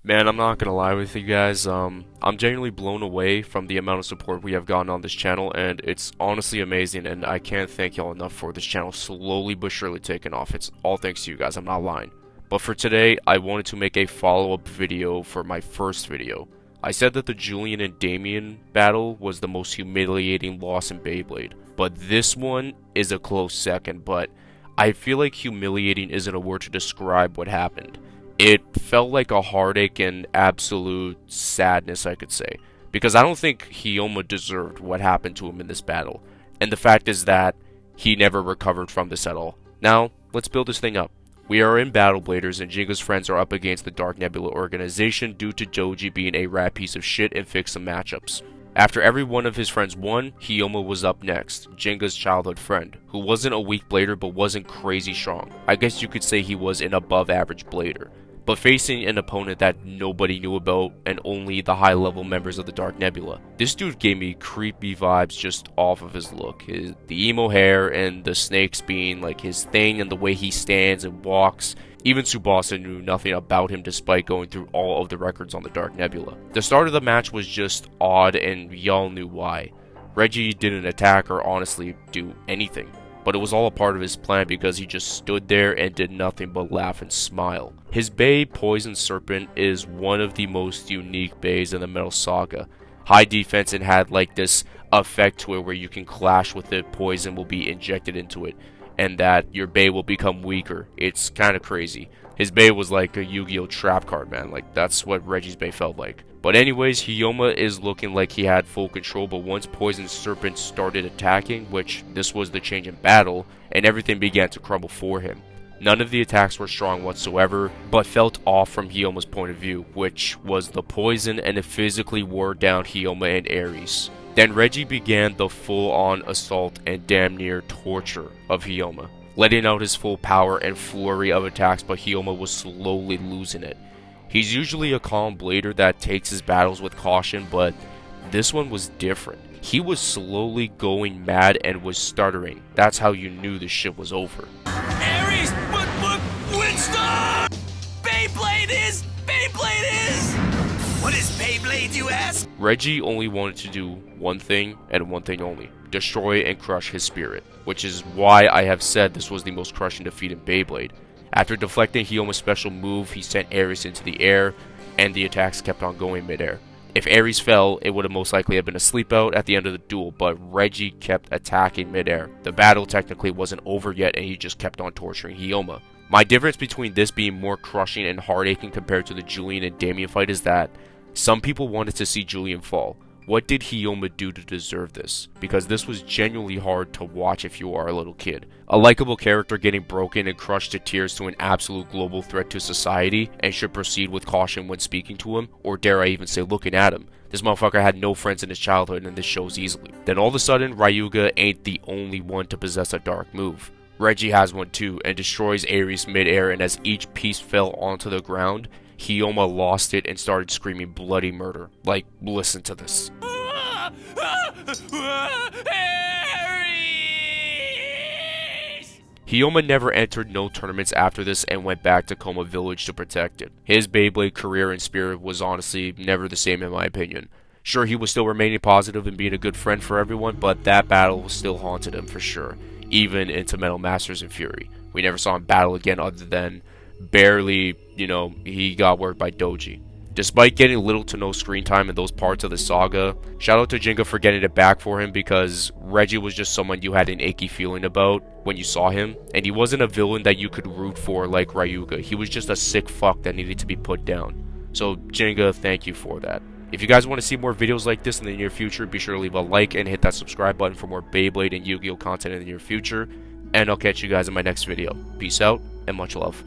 Man, I'm not gonna lie with you guys. I'm genuinely blown away from the amount of support we have gotten on this channel, and it's honestly amazing. And I can't thank y'all enough for this channel slowly but surely taking off. It's all thanks to you guys. I'm not lying. But for today, I wanted to make a follow-up video for my first video. I said that the Julian and Damien battle was the most humiliating loss in Beyblade, but this one is a close second. But I feel like humiliating isn't a word to describe what happened. It felt like a heartache and absolute sadness, I could say, because I don't think Hyoma deserved what happened to him in this battle, and the fact is that he never recovered from this at all. Now, let's build this thing up. We are in Battle Bladers, and Jinga's friends are up against the Dark Nebula organization due to Doji being a rat piece of shit and fix some matchups. After every one of his friends won, Hyoma was up next, Jinga's childhood friend, who wasn't a weak blader but wasn't crazy strong. I guess you could say he was an above average blader, but facing an opponent that nobody knew about and only the high level members of the Dark Nebula. This dude gave me creepy vibes just off of his look. The emo hair and the snakes being like his thing and the way he stands and walks. Even Tsubasa knew nothing about him despite going through all of the records on the Dark Nebula. The start of the match was just odd and y'all knew why. Reiji didn't attack or honestly do anything, but it was all a part of his plan because he just stood there and did nothing but laugh and smile. His Bey Poison Serpent is one of the most unique Beys in the Metal Saga. High defense and had like this effect to it where you can clash with it, poison will be injected into it, and that your Bey will become weaker. It's kind of crazy. His Bey was like a Yu-Gi-Oh! Trap card, man. Like, that's what Reiji's Bey felt like. But anyways, Hyoma is looking like he had full control, but once Poison Serpent started attacking, which this was the change in battle, and everything began to crumble for him. None of the attacks were strong whatsoever, but felt off from Hyoma's point of view, which was the poison, and it physically wore down Hyoma and Ares. Then Reiji began the full-on assault and damn near torture of Hyoma, letting out his full power and flurry of attacks, but Hyoma was slowly losing it. He's usually a calm blader that takes his battles with caution, but this one was different. He was slowly going mad and was stuttering. That's how you knew this shit was over. Ares, but Winston! Beyblade is! What is Beyblade, you ask? Reiji only wanted to do one thing and one thing only: destroy and crush his spirit, which is why I have said this was the most crushing defeat in Beyblade. After deflecting Hyoma's special move, he sent Ares into the air, and the attacks kept on going midair. If Ares fell, it would have most likely have been a sleep out at the end of the duel, but Reiji kept attacking midair. The battle technically wasn't over yet, and he just kept on torturing Hyoma. My difference between this being more crushing and heartaching compared to the Julian and Damien fight is that some people wanted to see Julian fall. What did Hyoma do to deserve this? Because this was genuinely hard to watch if you are a little kid. A likable character getting broken and crushed to tears to an absolute global threat to society, and should proceed with caution when speaking to him, or dare I even say looking at him. This motherfucker had no friends in his childhood, and this shows easily. Then all of a sudden, Ryuga ain't the only one to possess a dark move. Reiji has one too, and destroys Ares midair, and as each piece fell onto the ground, Hyoma lost it and started screaming bloody murder. Like, listen to this. Hyoma never entered no tournaments after this and went back to Coma Village to protect it. His Beyblade career and spirit was honestly never the same in my opinion. Sure, he was still remaining positive and being a good friend for everyone, but that battle still haunted him for sure, even into Metal Masters and Fury. We never saw him battle again other than barely, he got worked by Doji. Despite getting little to no screen time in those parts of the saga, shout out to Jinga for getting it back for him, because Reiji was just someone you had an icky feeling about when you saw him, and he wasn't a villain that you could root for like Ryuga. He was just a sick fuck that needed to be put down. So Jinga, thank you for that. If you guys want to see more videos like this in the near future, be sure to leave a like and hit that subscribe button for more Beyblade and Yu-Gi-Oh content in the near future, and I'll catch you guys in my next video. Peace out and much love.